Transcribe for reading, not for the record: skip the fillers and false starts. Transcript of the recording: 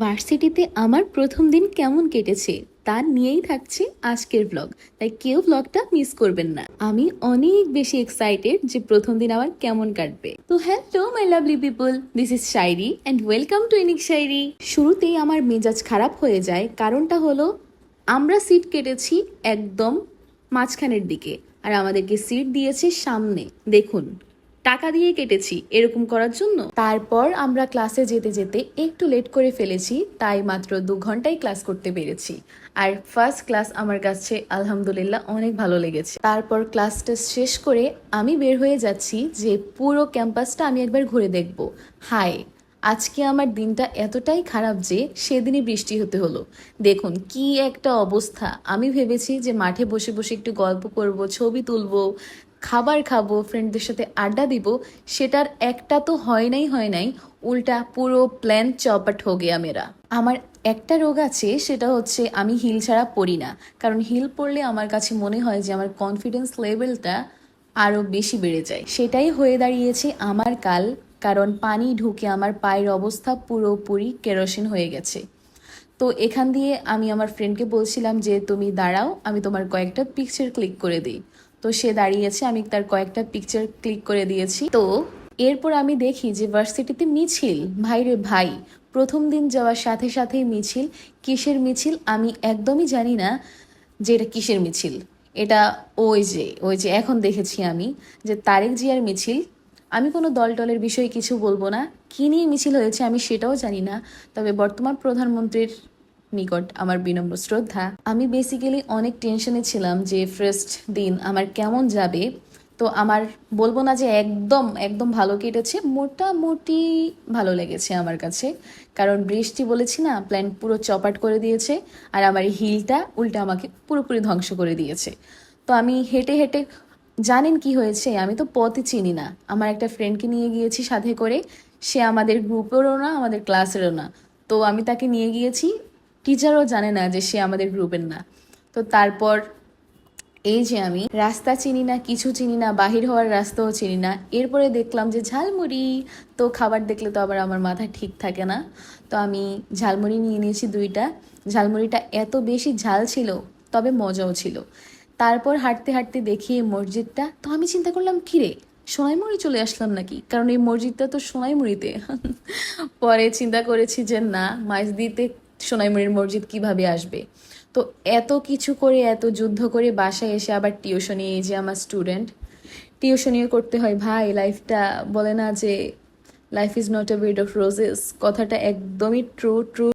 ভার্সিটিতে আমার প্রথম দিন কেমন কেটেছে তা নিয়েই থাকছে আজকের ব্লগ। তাই কেউ ব্লগটা মিস করবেন না। আমি অনেক বেশি এক্সাইটেড যে প্রথম দিন আমার কেমন কাটবে। তো hello my lovely people, this is Shayari and welcome to Inik Shayari. শুরুতেই আমার মেজাজ খারাপ হয়ে যায়, কারণটা হলো আমরা সিট কেটেছি একদম মাঝখানের দিকে আর আমাদেরকে সিট দিয়েছে সামনে। দেখুন, টাকা দিয়ে কেটেছি এরকম করার জন্য। তারপর আমরা ক্লাসে যেতে যেতে একটু লেট করে ফেলেছি, তাই মাত্র 2 ঘন্টায় ক্লাস করতে পেরেছি। আর ফার্স্ট ক্লাস আমার কাছে আলহামদুলিল্লাহ অনেক ভালো লেগেছে। তারপর ক্লাসটা শেষ করে আমি বের হয়ে যাচ্ছি যে পুরো ক্যাম্পাসটা আমি একবার ঘুরে দেখব। হায়, আজকে আমার দিনটা এতটাই খারাপ যে সেদিনই বৃষ্টি হতে হলো। দেখুন কি একটা অবস্থা। আমি ভেবেছি যে মাঠে বসে বসে একটু গল্প করব, ছবি তুলবো, খাবার খাবো, ফ্রেন্ডদের সাথে আড্ডা দিব, সেটার একটা তো হয় নাই। উল্টা পুরো প্ল্যান চৌপাট হো গিয়া মেরা। আমার একটা রোগ আছে, সেটা হচ্ছে আমি হিল ছাড়া পড়ি না। কারণ হিল পরলে আমার কাছে মনে হয় যে আমার কনফিডেন্স লেভেলটা আরও বেশি বেড়ে যায়। সেটাই হয়ে দাঁড়িয়েছে আমার কাল। কারণ পানি ঢুকে আমার পায়ের অবস্থা পুরোপুরি কেরোসিন হয়ে গেছে। তো এখান দিয়ে আমি আমার ফ্রেন্ডকে বলছিলাম যে তুমি দাঁড়াও, আমি তোমার কয়েকটা পিকচার ক্লিক করে দিই। তো সে দাঁড়িয়েছে, আমি তার কয়েকটা পিকচার ক্লিক করে দিয়েছি। তো এরপর আমি দেখি যে ভার্সিটিতে মিছিল। ভাইরে ভাই, প্রথম দিন যাওয়ার সাথে সাথেই মিছিল। কিসের মিছিল আমি একদমই জানি না যে এটা কিসের মিছিল। এটা ওই যে এখন দেখেছি আমি যে তারেক জিয়ার মিছিল। আমি কোনো দল টলের বিষয়ে কিছু বলবো না, কী নিয়ে মিছিল হয়েছে আমি সেটাও জানি না। তবে বর্তমান প্রধানমন্ত্রীর নিকট আমার বিনম্র শ্রদ্ধা। আমি বেসিক্যালি অনেক টেনশনে ছিলাম যে ফার্স্ট দিন আমার কেমন যাবে। তো আমার বলবো না যে একদম একদম ভালো কেটেছে, মোটামুটি ভালো লেগেছে আমার কাছে। কারণ বৃষ্টি বলেছি না, প্ল্যান পুরো চপাট করে দিয়েছে। আর আমার এই হিলটা উল্টা আমাকে পুরোপুরি ধ্বংস করে দিয়েছে। তো আমি হেঁটে হেঁটে, জানেন কি হয়েছে, আমি তো পথই চিনি না। আমার একটা ফ্রেন্ডকে নিয়ে গিয়েছি সাথে করে, সে আমাদের গ্রুপেরও না আমাদের ক্লাসেরও না। তো আমি তাকে নিয়ে গিয়েছি, টিচারও জানে না যে সে আমাদের গ্রুপের না। তো তারপর এই যে আমি রাস্তা চিনি না, কিছু চিনি না, বাহির হওয়ার রাস্তাও চিনি না। এরপরে দেখলাম যে ঝালমুড়ি। তো খাবার দেখলে তো আবার আমার মাথা ঠিক থাকে না। তো আমি ঝালমুড়ি নিয়ে নিয়েছি 2টা। ঝালমুড়িটা এত বেশি ঝাল ছিল, তবে মজাও ছিল। তারপর হাঁটতে হাঁটতে দেখি এই মসজিদটা। তো আমি চিন্তা করলাম, কিরে সোনাইমুড়ি চলে আসলাম নাকি, কারণ এই মসজিদটা তো সোনাইমুড়িতে। পরে চিন্তা করেছি যে না, মাইজদিতে সোনাইমুড়ির মসজিদ কিভাবে আসবে। তো এত কিছু করে, এত যুদ্ধ করে বাসায় এসে আবার টিউশনি, এই যে আমার স্টুডেন্ট, টিউশনিও করতে হয় ভাই। লাইফটা বলে না যে life is not a bed of roses, কথাটা একদমই ট্রু।